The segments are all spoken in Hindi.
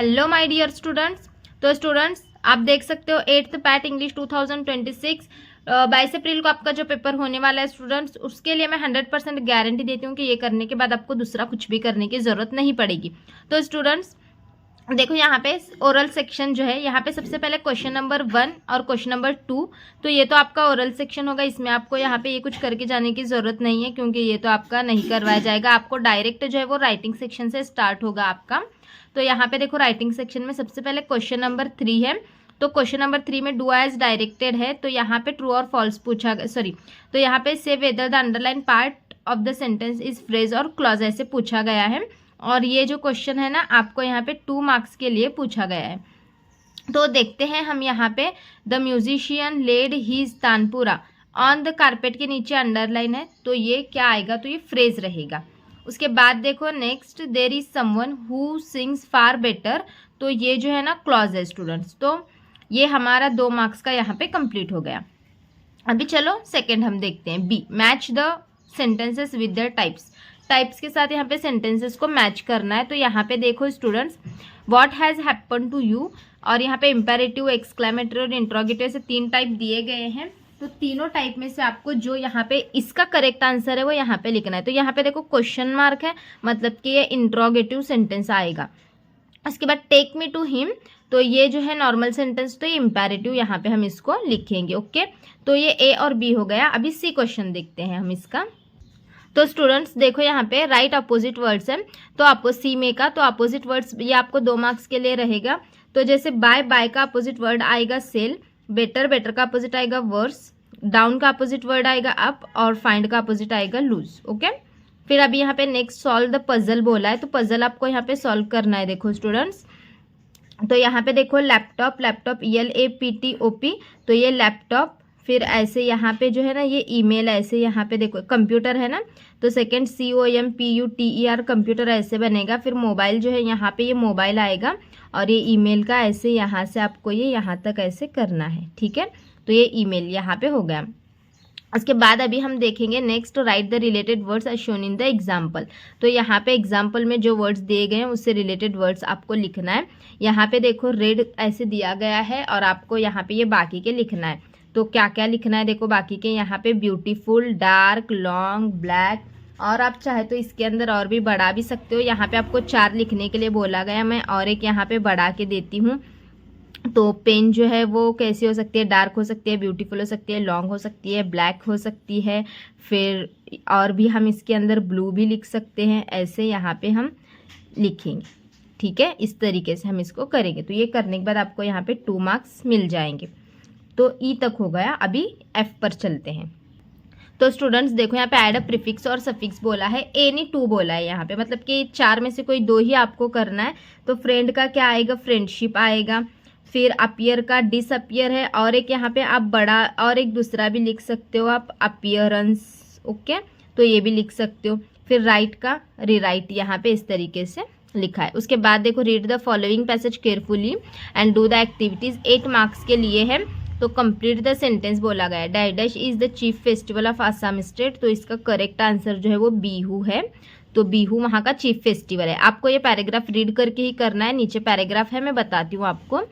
Hello my dear students. तो स्टूडेंट्स आप देख सकते हो 8th पैट इंग्लिश 2026 22 अप्रैल को आपका जो पेपर होने वाला है स्टूडेंट्स, उसके लिए मैं 100% गारंटी देती हूँ कि ये करने के बाद आपको दूसरा कुछ भी करने की ज़रूरत नहीं पड़ेगी। तो स्टूडेंट्स देखो यहाँ पे ओरल सेक्शन जो है, यहाँ पे सबसे पहले क्वेश्चन नंबर 1 और क्वेश्चन नंबर 2। तो ये तो आपका ओरल सेक्शन होगा, इसमें आपको यहाँ पे ये कुछ करके जाने की ज़रूरत नहीं है क्योंकि ये तो आपका नहीं करवाया जाएगा। आपको डायरेक्ट जो है वो राइटिंग सेक्शन से स्टार्ट होगा आपका। तो यहाँ पे देखो राइटिंग सेक्शन में सबसे पहले क्वेश्चन नंबर 3 है। तो क्वेश्चन नंबर 3 में डू एज डायरेक्टेड है, तो यहाँ पे ट्रू और फॉल्स पूछा गया, सॉरी, तो यहाँ पे से whether the underline part of the sentence is phrase और क्लॉज ऐसे पूछा गया है। और ये जो क्वेश्चन है ना आपको यहाँ पे 2 मार्क्स के लिए पूछा गया है। तो देखते हैं हम यहाँ पे the musician laid his tanpura on the carpet के नीचे अंडरलाइन है, तो ये क्या आएगा, तो ये फ्रेज रहेगा। उसके बाद देखो next there is someone who sings far better, तो ये जो है ना क्लॉज है स्टूडेंट्स। तो ये हमारा 2 मार्क्स का यहाँ पे कंप्लीट हो गया। अभी चलो सेकंड हम देखते हैं B, match the sentences with the types के साथ यहाँ पे सेंटेंसेस को मैच करना है। तो यहाँ पे देखो students what has happen to you, और यहाँ पे इम्पेरेटिव, एक्सक्लेमेटरी और इंट्रोगेटिव से 3 टाइप दिए गए हैं। तो तीनों टाइप में से आपको जो यहाँ पे इसका करेक्ट आंसर है वो यहाँ पे लिखना है। तो यहाँ पे देखो क्वेश्चन मार्क है, मतलब कि ये इंट्रोगेटिव सेंटेंस आएगा। उसके बाद टेक मी टू हिम, तो ये जो है नॉर्मल सेंटेंस, तो ये इम्पेरेटिव यहाँ पे हम इसको लिखेंगे। ओके, तो ये ए और बी हो गया। अभी सी क्वेश्चन देखते हैं हम इसका। तो स्टूडेंट्स देखो यहाँ पे राइट अपोजिट वर्ड्स है, तो आपको सी में का तो अपोजिट वर्ड्स ये आपको 2 मार्क्स के लिए रहेगा। तो जैसे बाय का अपोजिट वर्ड आएगा सेल, बेटर का अपोजिट आएगा वर्स, डाउन का अपोजिट वर्ड आएगा अप, और फाइंड का अपोजिट आएगा लूज। ओके, फिर अभी यहाँ पे नेक्स्ट सॉल्व द पजल बोला है, तो पजल आपको यहाँ पे सॉल्व करना है। देखो स्टूडेंट्स तो यहाँ पे देखो लैपटॉप LAPTOP, तो ये लैपटॉप, फिर ऐसे यहाँ पे जो है ना ये ईमेल, ऐसे यहाँ पे देखो कंप्यूटर है ना, तो सेकंड COMPUTER कंप्यूटर ऐसे बनेगा। फिर मोबाइल जो है यहाँ पे ये मोबाइल आएगा, और ये ईमेल का ऐसे यहाँ से आपको ये यहाँ तक ऐसे करना है। ठीक है, तो ये ईमेल यहाँ पे हो गया। उसके बाद अभी हम देखेंगे next right the related words are shown in the example. तो यहाँ पे एग्जाम्पल में जो वर्ड्स दिए गए हैं उससे रिलेटेड वर्ड्स आपको लिखना है। यहाँ पे देखो रेड ऐसे दिया गया है, और आपको यहाँ पे ये बाकी के लिखना है। तो क्या क्या लिखना है देखो बाकी के, यहाँ पे ब्यूटीफुल, डार्क, लॉन्ग, ब्लैक, और आप चाहे तो इसके अंदर और भी बढ़ा भी सकते हो। यहाँ पे आपको 4 लिखने के लिए बोला गया, मैं और एक यहाँ पे बढ़ा के देती हूँ। तो पेन जो है वो कैसी हो सकती है, डार्क हो सकती है, ब्यूटीफुल हो सकती है, लॉन्ग हो सकती है, ब्लैक हो सकती है, फिर और भी हम इसके अंदर ब्लू भी लिख सकते हैं। ऐसे यहाँ पे हम लिखेंगे। ठीक है, इस तरीके से हम इसको करेंगे। तो ये करने के बाद आपको यहाँ पे 2 मार्क्स मिल जाएंगे। तो ई तक हो गया। अभी एफ पर चलते हैं। तो स्टूडेंट्स देखो यहाँ पे ऐड अ प्रीफिक्स और सफिक्स बोला है, एनी 2 बोला है यहाँ पे, मतलब कि 4 में से कोई 2 ही आपको करना है। तो फ्रेंड का क्या आएगा, फ्रेंडशिप आएगा। फिर अपीयर का डिसअपियर है, और एक यहाँ पे आप बड़ा और एक दूसरा भी लिख सकते हो आप, अपीयरेंस। ओके, तो ये भी लिख सकते हो। फिर राइट का रीराइट यहाँ पे इस तरीके से लिखा है। उसके बाद देखो read the following passage carefully and do the activities, 8 marks के लिए है। तो कंप्लीट द सेंटेंस बोला गया है। Dash is the chief festival of Assam state, तो इसका करेक्ट आंसर जो है वो बिहू है। तो बिहू वहाँ का चीफ फेस्टिवल है। आपको ये पैराग्राफ रीड करके ही करना है, नीचे पैराग्राफ है मैं बताती हूँ आपको।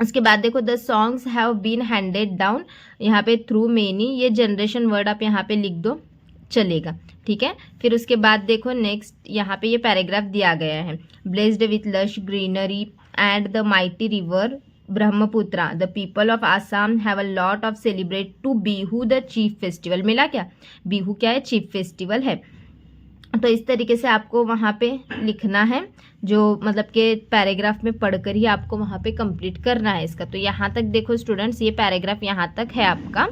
उसके बाद देखो the songs have been handed down, यहाँ पे थ्रू मेनी, ये जनरेशन वर्ड आप यहाँ पे लिख दो चलेगा। ठीक है, फिर उसके बाद देखो नेक्स्ट यहाँ पे ये पैराग्राफ दिया गया है। Blessed with lush greenery and the mighty river Brahmaputra, the people of Assam have a lot of celebrate to Bihu the chief festival. मिला क्या, बिहू क्या है, चीफ फेस्टिवल है। तो इस तरीके से आपको वहाँ पे लिखना है, जो मतलब कि पैराग्राफ में पढ़कर ही आपको वहाँ पे कंप्लीट करना है इसका। तो यहाँ तक देखो स्टूडेंट्स, ये पैराग्राफ यहाँ तक है आपका,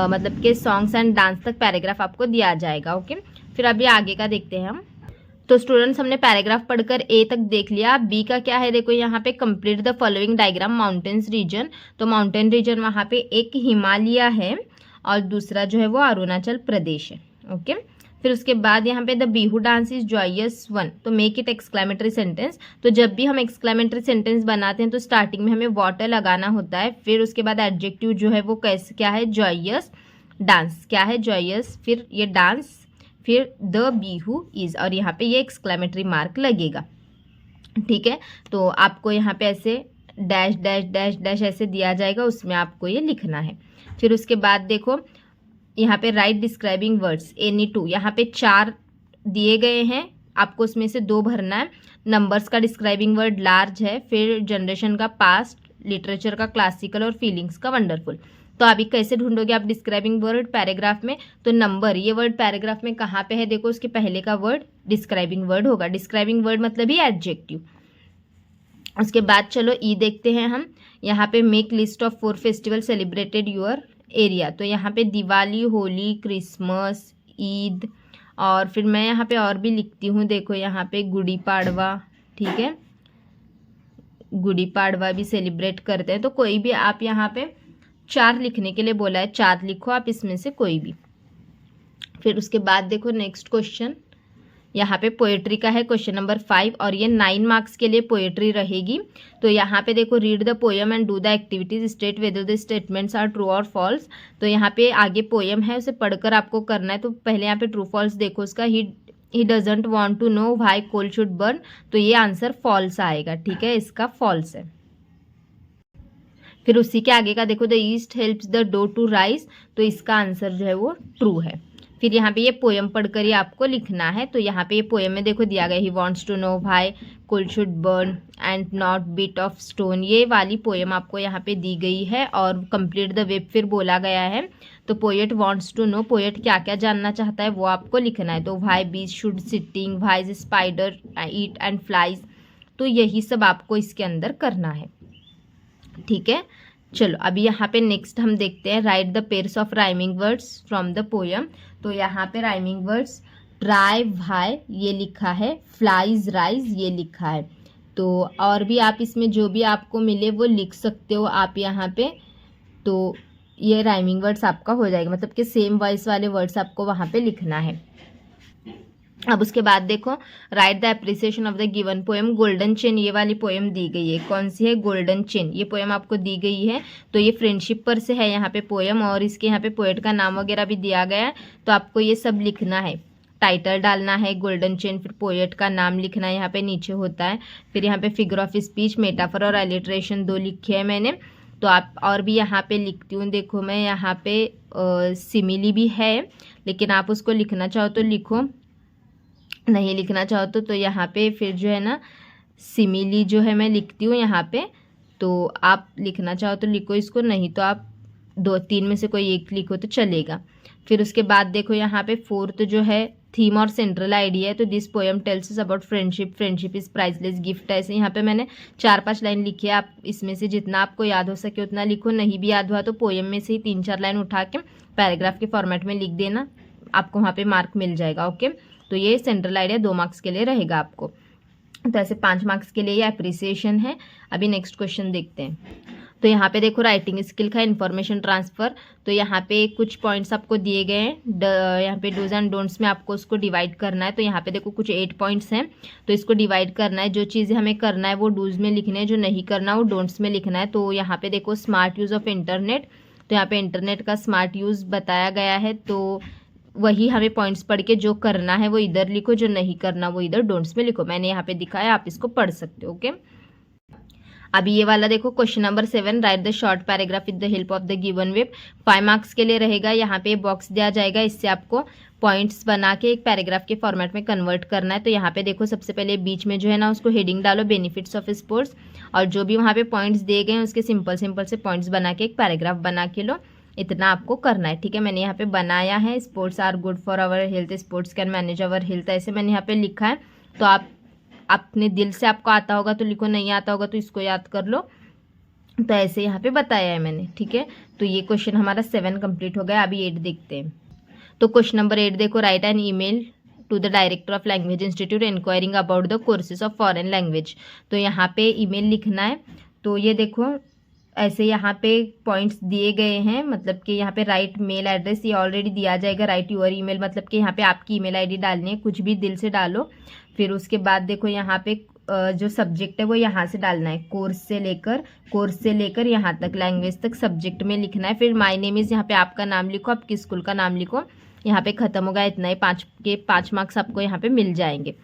मतलब कि सॉन्ग्स एंड डांस तक पैराग्राफ आपको दिया जाएगा। ओके, फिर अभी आगे का देखते हैं हम। तो स्टूडेंट्स हमने पैराग्राफ पढ़कर ए तक देख लिया। बी का क्या है देखो यहाँ पे, complete the following diagram mountains region. तो माउंटेन रीजन वहाँ पे एक हिमालय है और दूसरा जो है वो अरुणाचल प्रदेश है। ओके, फिर उसके बाद यहाँ पे the Bihu dance is joyous one, तो मेक इट एक्सक्लेमेटरी सेंटेंस। तो जब भी हम एक्सक्लेमेटरी सेंटेंस बनाते हैं तो स्टार्टिंग में हमें वाटर लगाना होता है। फिर उसके बाद एडजेक्टिव जो है वो कैसे क्या है, जॉयस, डांस क्या है, जॉयस, फिर ये डांस, फिर द बिहू इज, और यहाँ पे ये एक्सक्लेमेटरी मार्क लगेगा। ठीक है। तो आपको यहाँ पे ऐसे डैश डैश डैश डैश ऐसे दिया जाएगा, उसमें आपको ये लिखना है। फिर उसके बाद देखो यहाँ पे right describing words any two, यहाँ पे 4 दिए गए हैं, आपको उसमें से 2 भरना है। नंबर्स का डिस्क्राइबिंग वर्ड लार्ज है, फिर जनरेशन का पास्ट, लिटरेचर का क्लासिकल और फीलिंग्स का वंडरफुल। तो अभी कैसे ढूंढोगे आप डिस्क्राइबिंग वर्ड पैराग्राफ में? तो नंबर, ये वर्ड पैराग्राफ में कहाँ पे है? देखो उसके पहले का वर्ड डिस्क्राइबिंग वर्ड होगा। डिस्क्राइबिंग वर्ड मतलब ही एडजेक्टिव। उसके बाद चलो ई देखते हैं हम। यहाँ पे make list of 4 festival celebrated your area. तो यहाँ पे दिवाली, होली, क्रिसमस, ईद, और फिर मैं यहाँ पे और भी लिखती हूँ, देखो यहाँ पे गुड़ी पाड़वा, ठीक है, गुड़ी पाड़वा भी सेलिब्रेट करते हैं। तो कोई भी आप यहाँ पे 4 लिखने के लिए बोला है, 4 लिखो आप इसमें से कोई भी। फिर उसके बाद देखो नेक्स्ट क्वेश्चन यहाँ पे पोएट्री का है, क्वेश्चन नंबर 5, और ये 9 मार्क्स के लिए पोएट्री रहेगी। तो यहाँ पे देखो read the poem and do the activities, state whether the statements are true और फॉल्स। तो यहाँ पे आगे पोएम है, उसे पढ़कर आपको करना है। तो पहले यहाँ पे ट्रू फॉल्स देखो उसका, he doesn't want to know why coal should burn. तो ये आंसर फॉल्स आएगा, ठीक है, इसका फॉल्स है। फिर उसी के आगे का देखो the yeast helps the dough to rise. तो इसका आंसर जो है वो ट्रू है। फिर यहाँ पे ये पोएम पढ़कर ही आपको लिखना है। तो यहाँ पे ये पोएम में देखो दिया गया, he wants to know why coal should burn and not bit of stone. ये वाली पोएम आपको यहाँ पे दी गई है, और कंप्लीट द वेब फिर बोला गया है। तो poet wants to know, poet क्या क्या जानना चाहता है वो आपको लिखना है। तो व्हाई बीज should sitting, why is spider eat and flies. तो यही सब आपको इसके अंदर करना है, ठीक है। चलो अभी यहाँ पे नेक्स्ट हम देखते हैं, right the pairs of rhyming words from the poem. तो यहाँ पे राइमिंग वर्ड्स ट्राई भाई ये लिखा है, फ्लाइज राइज ये लिखा है। तो और भी आप इसमें जो भी आपको मिले वो लिख सकते हो आप यहाँ पे। तो ये राइमिंग वर्ड्स आपका हो जाएगा, मतलब कि सेम वॉइस वाले वर्ड्स आपको वहाँ पे लिखना है। अब उसके बाद देखो right the appreciation of the given poem. Golden chain ये वाली पोएम दी गई है, कौन सी है? Golden chain. ये पोएम आपको दी गई है। तो ये फ्रेंडशिप पर से है यहाँ पे पोएम, और इसके यहाँ पे पोएट का नाम वगैरह भी दिया गया है। तो आपको ये सब लिखना है, टाइटल डालना है गोल्डन चेन, फिर पोएट का नाम लिखना है, यहाँ पे नीचे होता है। फिर यहाँ पे फिगर ऑफ स्पीच, मेटाफर और एलिट्रेशन 2 लिखे हैं मैंने। तो आप और भी यहाँ पे लिखती हूँ, देखो मैं यहाँ पे सिमिली भी है, लेकिन आप उसको लिखना चाहो तो लिखो, नहीं लिखना चाहो तो यहाँ पे फिर जो है ना सिमिली जो है मैं लिखती हूँ यहाँ पे। तो आप लिखना चाहो तो लिखो इसको, नहीं तो आप 2-3 में से कोई एक लिखो तो चलेगा। फिर उसके बाद देखो यहाँ पे 4th जो है थीम और सेंट्रल आइडिया है। तो this poem tales us about friendship, friendship is priceless gift. ऐसे यहाँ पे मैंने 4-5 लाइन लिखी है, आप इसमें से जितना आपको याद हो सके उतना लिखो, नहीं भी याद हुआ तो पोएम में से ही 3-4 लाइन उठा के पैराग्राफ के फॉर्मेट में लिख देना, आपको वहाँ पे मार्क मिल जाएगा। ओके, तो ये सेंट्रल आइडिया 2 मार्क्स के लिए रहेगा आपको। तो ऐसे 5 मार्क्स के लिए ये अप्रिसिएशन है। अभी नेक्स्ट क्वेश्चन देखते हैं। तो यहाँ पे देखो राइटिंग स्किल का इन्फॉर्मेशन ट्रांसफ़र। तो यहाँ पे कुछ पॉइंट्स आपको दिए गए हैं, यहाँ पे डूज एंड डोंट्स में आपको उसको डिवाइड करना है। तो यहाँ पे देखो कुछ 8 पॉइंट्स हैं, तो इसको डिवाइड करना है। जो चीज़ें हमें करना है वो डूज में लिखने हैं, जो नहीं करना वो डोंट्स में लिखना है। तो यहाँ पे देखो स्मार्ट यूज़ ऑफ इंटरनेट। तो यहाँ पे इंटरनेट का स्मार्ट यूज़ बताया गया है। तो वही हमें पॉइंट्स पढ़ के जो करना है वो इधर लिखो, जो नहीं करना वो इधर डोंट्स में लिखो। मैंने यहाँ पे दिखाया, आप इसको पढ़ सकते हो। ओके, अभी ये वाला देखो question number 7, right the short paragraph with the help of the given web. 5 marks के लिए रहेगा। यहाँ पे बॉक्स दिया जाएगा, इससे आपको पॉइंट्स बना के एक पैराग्राफ के फॉर्मेट में कन्वर्ट करना है। तो यहाँ पे देखो सबसे पहले बीच में जो है ना उसको हेडिंग डालो बेनिफिट्स ऑफ स्पोर्ट्स, और जो भी वहाँ पे पॉइंट्स दिए गए हैं उसके सिंपल से पॉइंट्स बना के एक पैराग्राफ बना के लो। इतना आपको करना है, ठीक है। मैंने यहाँ पे बनाया है, sports are good for our health, sports can manage our health, ऐसे मैंने यहाँ पे लिखा है। तो आप अपने दिल से आपको आता होगा तो लिखो, नहीं आता होगा तो इसको याद कर लो। तो ऐसे यहाँ पे बताया है मैंने, ठीक है। तो ये क्वेश्चन हमारा 7 कंप्लीट हो गया। अभी 8 देखते हैं। तो क्वेश्चन नंबर 8 देखो, write an email to the director of language institute inquiring about the courses of foreign language. तो यहाँ पे ईमेल लिखना है। तो ये देखो ऐसे यहाँ पे पॉइंट्स दिए गए हैं, मतलब कि यहाँ पे राइट मेल एड्रेस ये ऑलरेडी दिया जाएगा, राइट यूर ईमेल, मतलब कि यहाँ पे आपकी ईमेल आईडी डालनी है, कुछ भी दिल से डालो। फिर उसके बाद देखो यहाँ पे जो सब्जेक्ट है वो यहाँ से डालना है, कोर्स से लेकर यहाँ तक लैंग्वेज तक सब्जेक्ट में लिखना है। फिर माय नेम इज़ यहाँ पे आपका नाम लिखो, आपकी स्कूल का नाम लिखो। यहाँ पे ख़त्म होगा, इतना ही 5 मार्क्स आपको यहाँ पे मिल जाएंगे।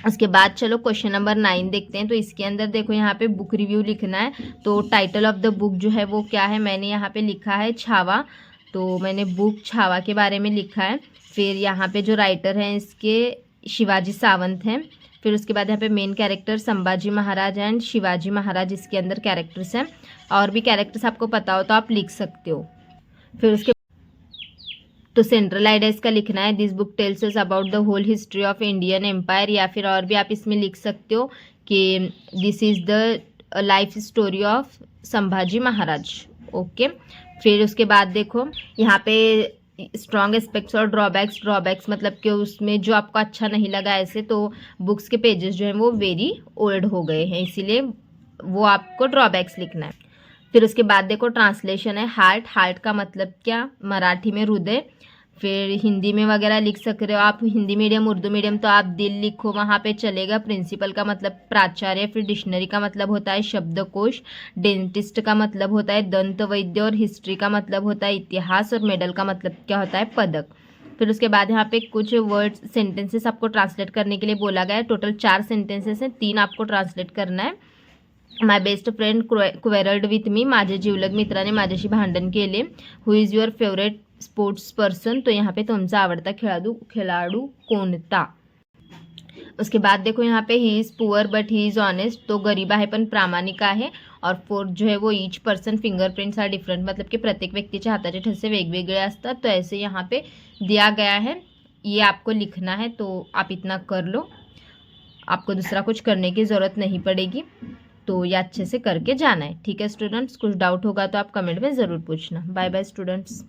उसके बाद चलो क्वेश्चन नंबर 9 देखते हैं। तो इसके अंदर देखो यहाँ पे बुक रिव्यू लिखना है। तो टाइटल ऑफ द बुक जो है वो क्या है, मैंने यहाँ पे लिखा है छावा। तो मैंने बुक छावा के बारे में लिखा है। फिर यहाँ पे जो राइटर हैं इसके शिवाजी सावंत हैं। फिर उसके बाद यहाँ पे main character Sambhaji Maharaj and Shivaji Maharaj इसके अंदर कैरेक्टर्स हैं। और भी कैरेक्टर्स आपको पता हो तो आप लिख सकते हो। फिर उसके तो सेंट्रल आइडिया इसका लिखना है, this book tells us about the whole history of Indian empire, या फिर और भी आप इसमें लिख सकते हो कि this is the life story of Sambhaji Maharaj. Okay. फिर उसके बाद देखो यहाँ पे स्ट्रॉन्ग एस्पेक्ट्स और ड्रॉबैक्स मतलब कि उसमें जो आपको अच्छा नहीं लगा ऐसे, तो बुक्स के पेजेस जो हैं वो वेरी ओल्ड हो गए हैं, इसीलिए वो आपको ड्रॉबैक्स लिखना है। फिर उसके बाद देखो ट्रांसलेशन है, हार्ट का मतलब क्या, मराठी में हृदय। फिर हिंदी में वगैरह लिख सकते हो आप, हिंदी मीडियम उर्दू मीडियम तो आप दिल लिखो वहाँ पे चलेगा। प्रिंसिपल का मतलब प्राचार्य। फिर डिक्शनरी का मतलब होता है शब्दकोश। डेंटिस्ट का मतलब होता है दंत वैद्य। और हिस्ट्री का मतलब होता है इतिहास। और मेडल का मतलब क्या होता है पदक। फिर उसके बाद यहाँ पे कुछ वर्ड्स सेंटेंसेस आपको ट्रांसलेट करने के लिए बोला गया है। टोटल 4 सेंटेंसेस हैं, 3 आपको ट्रांसलेट करना है। My best friend quarrelled with me, माझे जिवलग मित्राने माझ्याशी भांडण केले। Who is your favourite sports person, तो यहाँ पे तुमचा आवडता खिलाडू कोणता। उसके बाद देखो यहाँ पे he is poor but he is honest, तो गरीब आहे पण प्रामाणिक आहे। और 4 जो है वो each person fingerprints are different, मतलब कि प्रत्येक व्यक्तीचे हाताचे ठसे वेगवेगळे असतात। तो ऐसे यहाँ पे दिया गया है, ये आपको लिखना है। तो आप इतना कर लो, आपको दूसरा कुछ करने की ज़रूरत नहीं पड़ेगी। तो ये अच्छे से करके जाना है। ठीक है स्टूडेंट्स, कुछ डाउट होगा तो आप कमेंट में ज़रूर पूछना। Bye bye students.